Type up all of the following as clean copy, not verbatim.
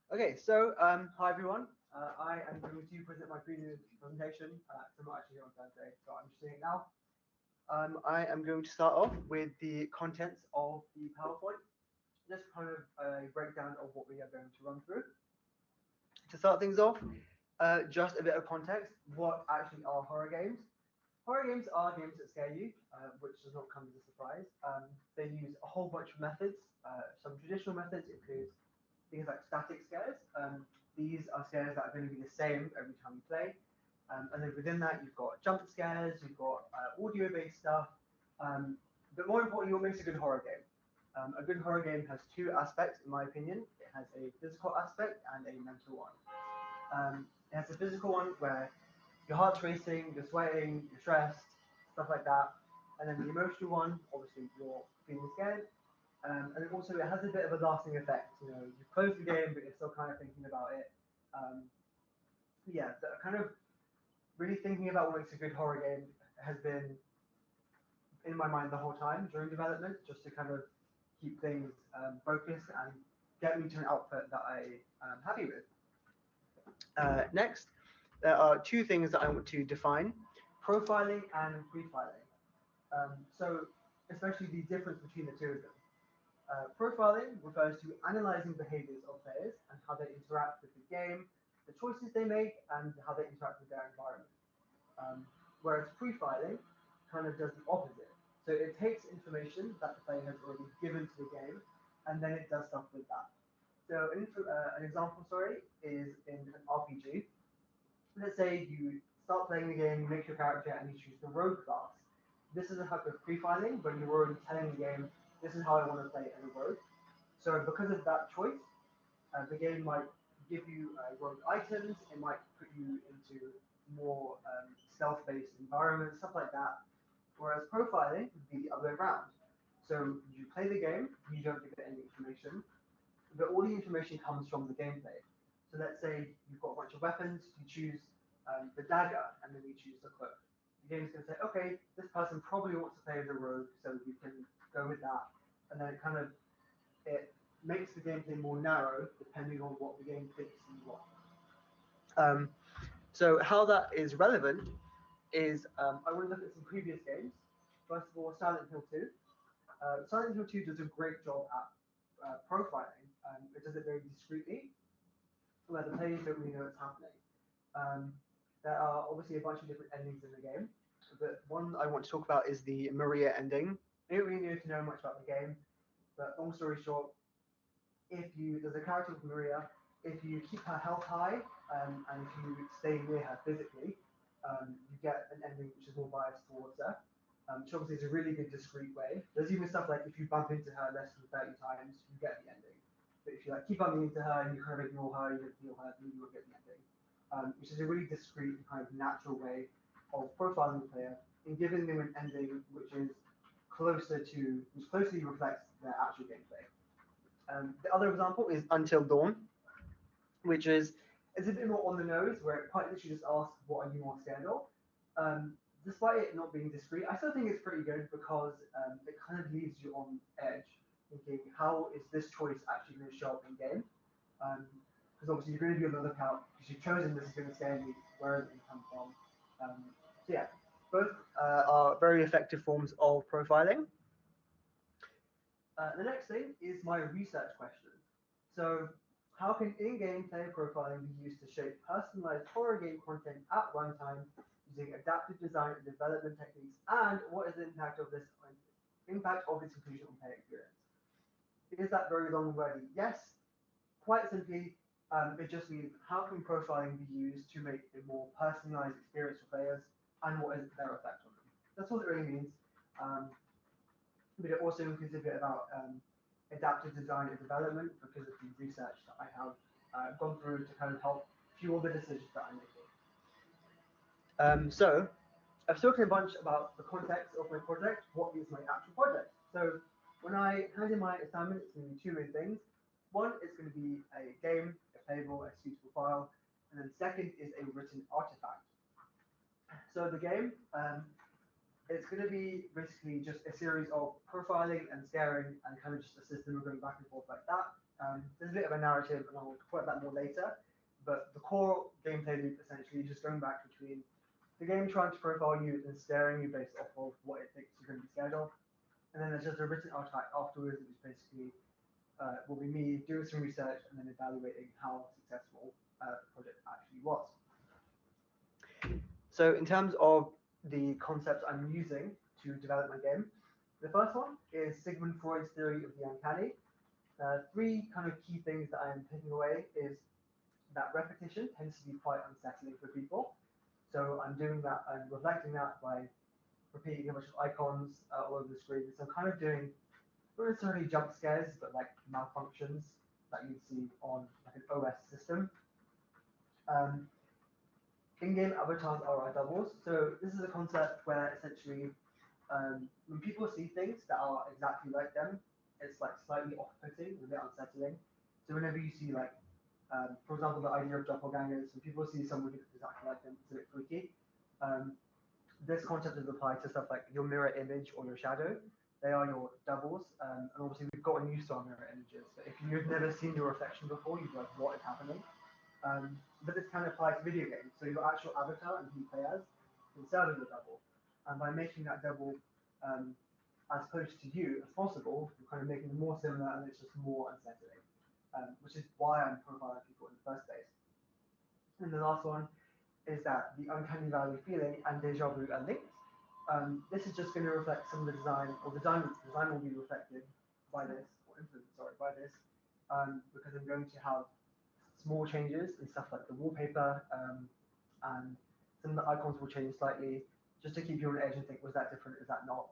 Okay, so hi everyone. I am going to present my previous presentation. So I'm not actually here on Thursday, so I'm just doing it now. I am going to start off with the contents of the PowerPoint, just kind of a breakdown of what we are going to run through. To start things off, just a bit of context. What actually are horror games? Horror games are games that scare you, which does not come as a surprise. They use a whole bunch of methods. Some traditional methods include things like static scares. These are scares that are going to be the same every time you play. And then within that, you've got jump scares, you've got audio-based stuff. But more importantly, what makes a good horror game? A good horror game has two aspects, in my opinion. It has a physical aspect and a mental one. It has a physical one where your heart's racing, you're sweating, you're stressed, stuff like that. And then the emotional one, obviously, you're feeling scared. And then also, it has a bit of a lasting effect. You know, you close the game, but you're still kind of thinking about it. Um, yeah, kind of really thinking about what makes a good horror game has been in my mind the whole time during development, just to kind of keep things focused and get me to an output that I am happy with. Next, there are two things that I want to define: profiling and pre-filing. So, especially the difference between the two of them. Profiling refers to analyzing behaviors of players and how they interact with the game, the choices they make, and how they interact with their environment. Whereas pre-filing kind of does the opposite. So it takes information that the player has already given to the game, and then it does stuff with that. So an example, sorry, is in an RPG. Let's say you start playing the game, you make your character, and you choose the rogue class. This is a type of pre-filing when you're already telling the game, this is how I want to play as a rogue. So because of that choice, the game might give you rogue items. It might put you into more stealth-based environments, stuff like that. Whereas profiling would be the other way around. So you play the game, you don't give it any information, but all the information comes from the gameplay. So let's say you've got a bunch of weapons, you choose the dagger, and then you choose the cloak. The game's going to say, okay, this person probably wants to play as a rogue, so we can go with that. And then it makes the gameplay more narrow depending on what the game thinks you want. Um, so how that is relevant is I want to look at some previous games. First of all, Silent Hill 2. Silent Hill 2 does a great job at profiling. It does it very discreetly, where the players don't really know what's happening. Um, there are obviously a bunch of different endings in the game, but one I want to talk about is the Maria ending. I don't really need to know much about the game, but long story short, there's a character with Maria, if you keep her health high and if you stay near her physically, you get an ending which is more biased towards her. Which obviously is a really good discrete way. There's even stuff like if you bump into her less than 30 times, you get the ending. But if you keep bumping into her and you kind of ignore her, you don't feel her, then you will get the ending. Which is a really discrete and kind of natural way of profiling the player and giving them an ending which closely reflects their actual gameplay. The other example is Until Dawn, which is a bit more on the nose, where it quite literally just asks, "What are you more scared of?" Despite it not being discreet, I still think it's pretty good because it kind of leaves you on edge, thinking, "How is this choice actually going to show up in game?" Because obviously you're going to be on the lookout because you've chosen this is going to scare me. Where is it going to come from? So yeah, both are very effective forms of profiling. The next thing is my research question. So, how can in-game player profiling be used to shape personalized horror game content at runtime using adaptive design and development techniques? And what is the impact of its inclusion on player experience? Is that very long and wordy? Yes. Quite simply, it just means how can profiling be used to make a more personalized experience for players, and what is their effect on them? That's all it really means. Um, but it also includes a bit about adaptive design and development because of the research that I have gone through to kind of help fuel the decisions that I'm making. So I've spoken a bunch about the context of my project. What is my actual project? So when I hand in my assignment, it's going to be two main things. One is going to be a game, a playable, a suitable file, and then second is a written artifact. So the game, it's going to be basically just a series of profiling and scaring and kind of just a system of going back and forth like that. There's a bit of a narrative, and I'll talk about that more later. But the core gameplay loop essentially is just going back between the game trying to profile you and scaring you based off of what it thinks you're going to be scared of, and then there's just a written artifact afterwards, which basically will be me doing some research and then evaluating how successful the project actually was. So in terms of the concepts I'm using to develop my game, the first one is Sigmund Freud's theory of the uncanny. Three kind of key things that I am taking away is that repetition tends to be quite unsettling for people. So I'm doing that, I'm reflecting that by repeating a bunch of icons all over the screen. So I'm kind of doing not necessarily jump scares, but like malfunctions that you'd see on like an OS system. In-game avatars are our doubles. So this is a concept where essentially when people see things that are exactly like them, it's like slightly off-putting, a bit unsettling. So whenever you see like, for example, the idea of doppelgangers, when people see someone who looks exactly like them, it's a bit freaky. This concept is applied to stuff like your mirror image or your shadow. They are your doubles, and obviously we've gotten used to our mirror images. But if you've never seen your reflection before, you'd be like, what is happening? But this can apply to video games. So your actual avatar and who you play as instead of your double. And by making that double as close to you as possible, you're kind of making them more similar, and it's just more unsettling, which is why I'm profiling people in the first place. And the last one is that the uncanny valley feeling and deja vu are linked. This is just going to reflect some of the design, or the design will be reflected by this, or influenced, sorry, by this, because I'm going to have small changes in stuff like the wallpaper, and some of the icons will change slightly, just to keep you on edge and think, was that different, is that not?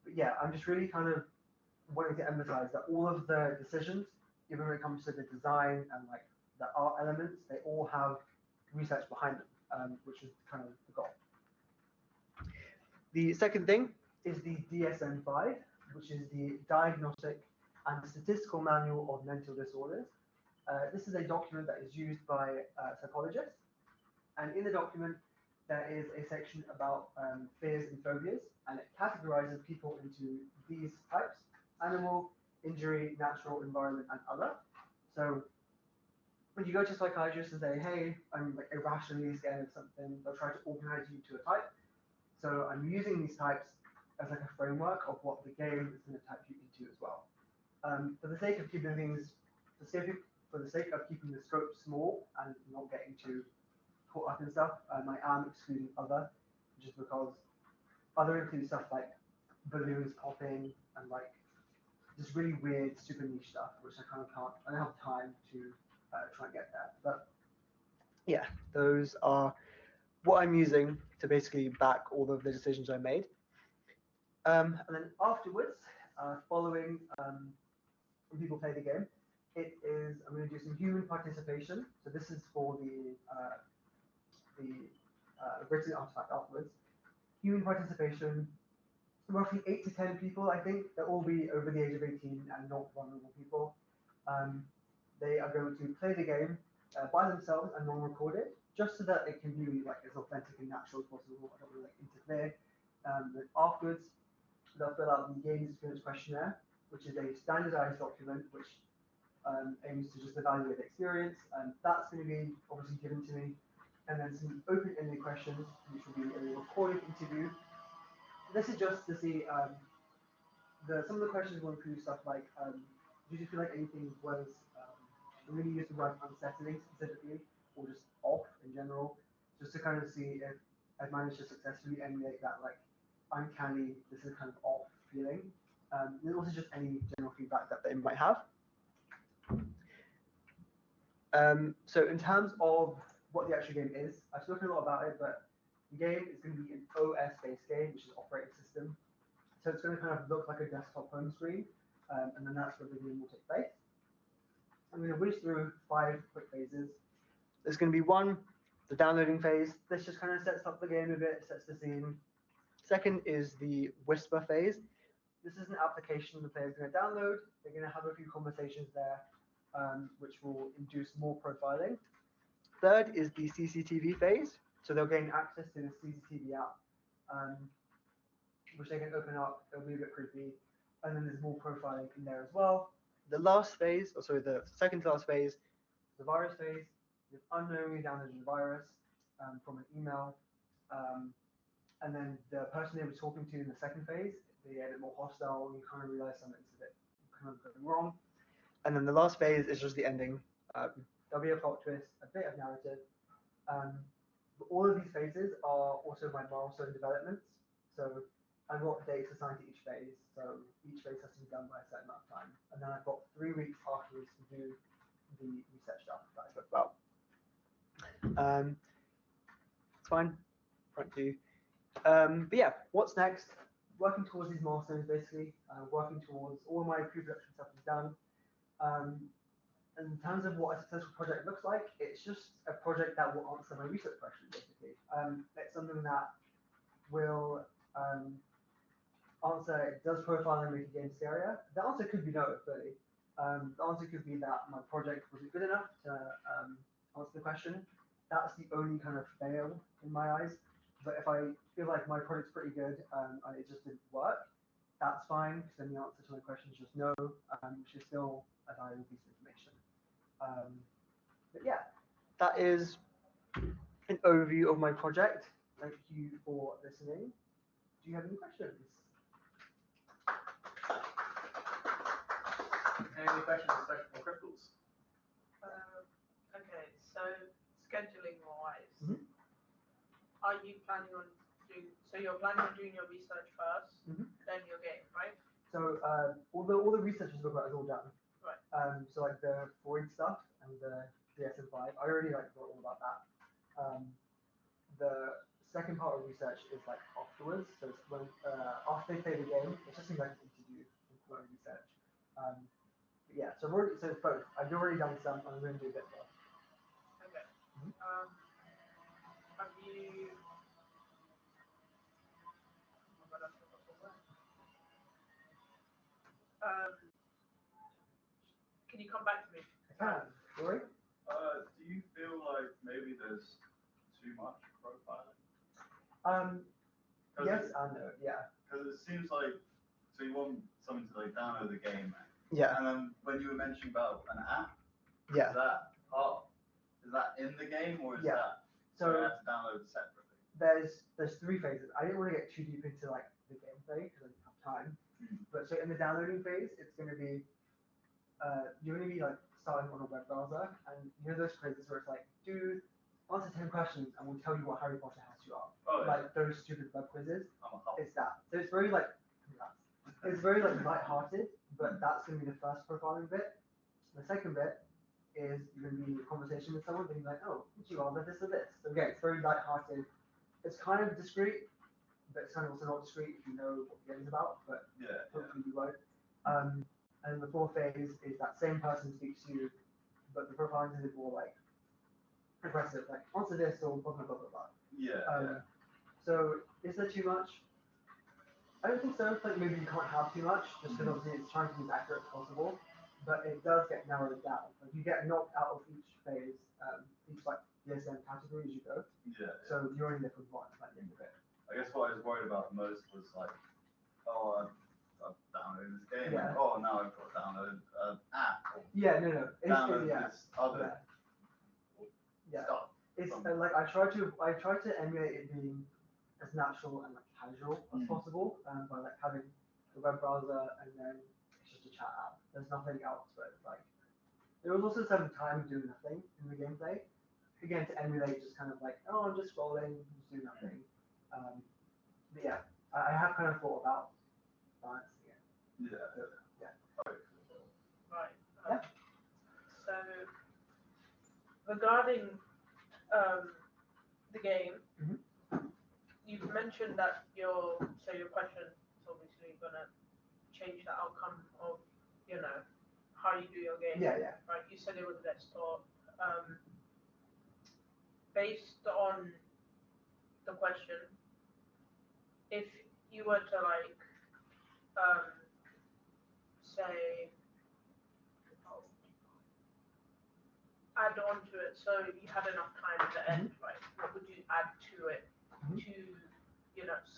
But yeah, I'm just really kind of wanting to emphasize that all of the decisions, even when it comes to the design and like the art elements, they all have research behind them, which is kind of the goal. The second thing is the DSM-5, which is the Diagnostic and Statistical Manual of Mental Disorders. This is a document that is used by psychologists, and in the document there is a section about fears and phobias, and it categorizes people into these types: animal, injury, natural, environment, and other. So when you go to a psychiatrist and say, hey, I'm like irrationally scared of something, they'll try to organize you to a type. So I'm using these types as like a framework of what the game is going to type you into as well. For the sake of keeping things, for the sake of keeping the scope small and not getting too caught up in stuff, I am excluding other, just because other includes stuff like balloons popping and like just really weird, super niche stuff, which I kind of can't, I don't have time to try and get there. But yeah, those are what I'm using to basically back all of the decisions I made. And then afterwards, following when people play the game, I'm going to do some human participation. So this is for the written artifact afterwards. Human participation, roughly 8 to 10 people, I think. They'll all be over the age of 18 and not vulnerable people. They are going to play the game by themselves and non-recorded, just so that it can be like as authentic and natural as possible. I don't really like interfere. Then afterwards, they'll fill out the game experience questionnaire, which is a standardized document which aims to just evaluate the experience. That's going to be obviously given to me, and then some open-ended questions, which will be a recorded interview. This is just to see some of the questions will include stuff like, did you feel like anything was, I'm going to use the word unsettling specifically, or just off in general, just to kind of see if I've managed to successfully emulate that like uncanny, this is kind of off feeling. And also just any general feedback that they might have. So in terms of what the actual game is, I've spoken a lot about it, but the game is going to be an OS-based game, which is operating system. So it's going to kind of look like a desktop home screen, and then that's where the game will take place. I'm going to whiz through 5 quick phases. There's going to be one, the downloading phase. This just kind of sets up the game a bit, sets the scene. Second is the whisper phase. This is an application the player's going to download. They're going to have a few conversations there, which will induce more profiling. Third is the CCTV phase. So they'll gain access to the CCTV app, which they can open up. It'll be a bit creepy. And then there's more profiling in there as well. the last phase, or sorry, the second to last phase, the virus phase. You've unknowingly downloaded the virus from an email, and then the person they were talking to in the second phase, they get a bit more hostile, and you kind of realize something's a bit kind of going wrong. And then the last phase is just the ending. There'll be a plot twist, a bit of narrative. But all of these phases are also my milestone developments. So I've got dates assigned to each phase. So each phase has to be done by a certain amount of time. And then I've got 3 weeks afterwards to do the research stuff that I spoke about. It's fine. Front to. But yeah, what's next? Working towards these milestones, basically. Working towards all my pre-production stuff is done. In terms of what a successful project looks like, it's just a project that will answer my research questions, basically. It's something that will answer, does profiling make a game scarier? The answer could be no, clearly. The answer could be that my project wasn't good enough to answer the question. That's the only kind of fail in my eyes. But if I feel like my project's pretty good and it just didn't work, that's fine, because then the answer to my question is just no, which is still a valuable piece of information. But yeah, that is an overview of my project. Thank you for listening. Do you have any questions? Any questions especially for crystals? Okay, so scheduling wise, Mm-hmm. are you planning on doing, so you're planning on doing your research first, Mm-hmm. then your game, right? So all the research is about is all done. Right. So like the Freud stuff and the DSM-5, I already like wrote all about that. The second part of research is like afterwards. So it's when after they play the game, it's just like an interview for research. But yeah, so so it's both. I've already done some, and I'm going to do a bit more. Okay. Mm-hmm. Have you? Oh my God, I forgot the word. Can you come back to me? I can. Rory? Do you feel like maybe there's too much profiling? Yes and no. Yeah. Because it seems like, so you want someone to like download the game, Yeah. and then when you were mentioning about an app, Yeah. is that in the game, or is Yeah. that So you have to download separately? there's 3 phases. I didn't want to get too deep into like the gameplay because I didn't have time. But so in the downloading phase, it's going to be you're going to be like starting on a web browser, and you know those quizzes where it's like, answer 10 questions and we'll tell you what Harry Potter house you are. Oh, yeah. Like those stupid web quizzes. Oh. It's that. So it's very like light-hearted, but that's going to be the first profiling bit. The second bit is you're going to be in a conversation with someone, being like, oh, would you rather this or this? So again, it's very light-hearted. It's kind of discreet, but it's kind of also not discreet if you know what the game is about, but Yeah. hopefully you won't. And the fourth phase is that same person speaks to you, but the profiling is more like aggressive, like answer this or blah blah blah blah blah. Yeah. So is there too much? I don't think so. Like maybe you can't have too much, just because obviously it's trying to be as accurate as possible. But it does get narrowed down. Like you get knocked out of each phase, each like DSM category as you go. Yeah. So you're only left with one at the end of it. I guess what I was worried about the most was like, oh, I've downloaded this game. Yeah. And, oh, now I've got to download an app. Or Yeah, no. download Yeah. this other Yeah. stuff. It's like I try to emulate it being as natural and like casual as possible, by like having the web browser and then it's just a chat app. There's nothing else, but it's like there was also some time doing nothing in the gameplay. Again, to emulate just kind of like, oh, I'm just scrolling, just doing nothing. But yeah, I have kind of thought about balancing it. Yeah. Yeah. Right. Yeah. So regarding the game, you've mentioned that your question is obviously gonna change the outcome of how you do your game. Yeah. Right. You said it was let's talk. Based on the question, if you were to like say add on to it, so you had enough time at the end, right? What would you add to it to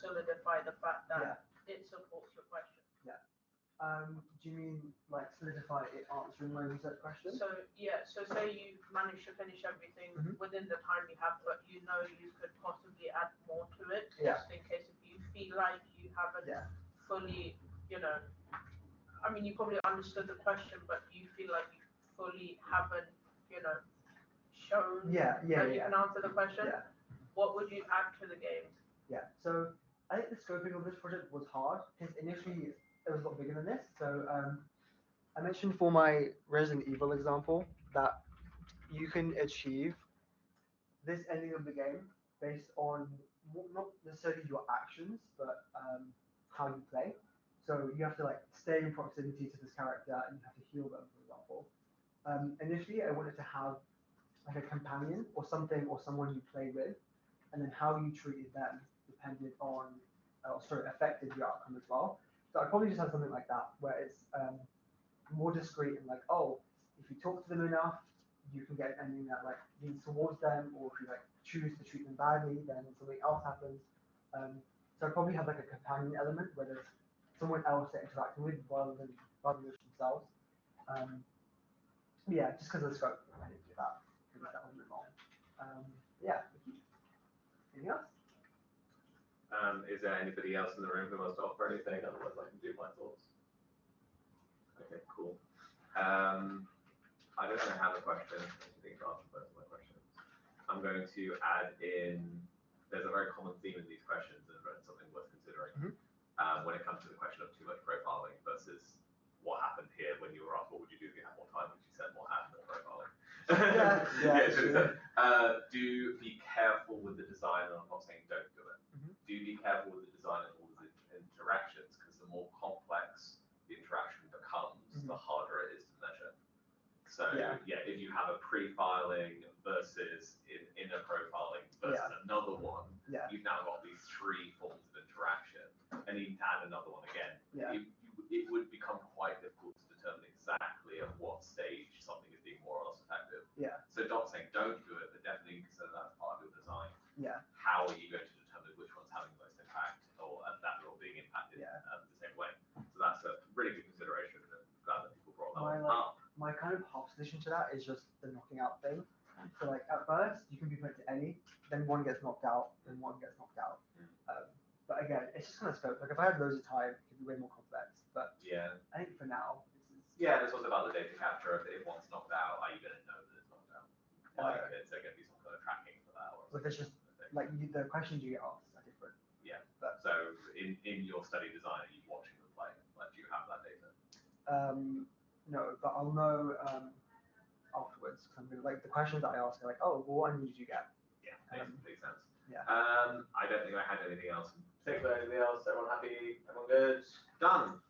solidify the fact that it supports your question? Yeah. Do you mean like solidify it answering my research question? So yeah, so say you manage to finish everything Mhm. within the time you have, but you know you could possibly add more to it, Yeah. just in case if you feel like you haven't Yeah. fully, I mean, you probably understood the question, but you feel like you fully haven't, shown Yeah. that you can answer the question. Yeah. What would you add to the game? Yeah. So I think the scoping of this project was hard because initially it was a lot bigger than this. So I mentioned for my Resident Evil example that you can achieve this ending of the game based on not necessarily your actions, but how you play. So you have to like stay in proximity to this character and you have to heal them, for example. Initially, I wanted to have like a companion or something or someone you play with, and then how you treated them depended on, affected your outcome as well. So I probably just have something like that where it's more discreet and like, oh, if you talk to them enough, you can get an ending that like leans towards them, or if you like choose to treat them badly, then something else happens. So I probably have like a companion element where there's someone else they're interacting with rather than themselves. Yeah, just because of the scope, I didn't do that because that was a bit long. Yeah. Anything else? Is there anybody else in the room who wants to offer anything? Otherwise, I can do my thoughts. Okay, cool. I don't really have a question. I think I've answered most of my questions. I'm going to add in, there's a very common theme in these questions and something worth considering. When it comes to the question of too much profiling versus what happened here when you were asked what would you do if you had more time, which you said more profiling. Do be careful with the design, and I'm not saying don't do it. Do be careful with the design and all the interactions, because the more complex the interaction becomes, the harder it is to measure. So if you have a pre-filing versus inner profiling versus another one, you've now got these three forms of interaction, and you need to add another one again. It would become quite difficult to determine exactly at what stage something is being more or less effective. So not saying don't do it, but definitely consider that as part of your design. How are you going to determine which one's having the most impact, or that they're all being impacted the same way? So that's a really good consideration, and I'm glad that people brought that up. My kind of opposition to that is just the knocking out thing. So like at first you can be put to any, then one gets knocked out, then one gets knocked out. But again, it's just kind of scope. Like if I had loads of time, it could be way more complex. But I think for now, this is. Yeah, this was about the data capture. If one's knocked out, are you going to know that it's knocked out? Like, is there going to be some kind of tracking for that? Or but there's just like the questions you get asked are different. But, so in your study design, are you watching them play? Like, do you have that data? No, but I'll know afterwards. I'm gonna, like the questions that I ask are like, oh, well, what ending did you get? Yeah, makes sense. Yeah. I don't think I had anything else in particular. Anything else? Everyone happy? Everyone good? Done.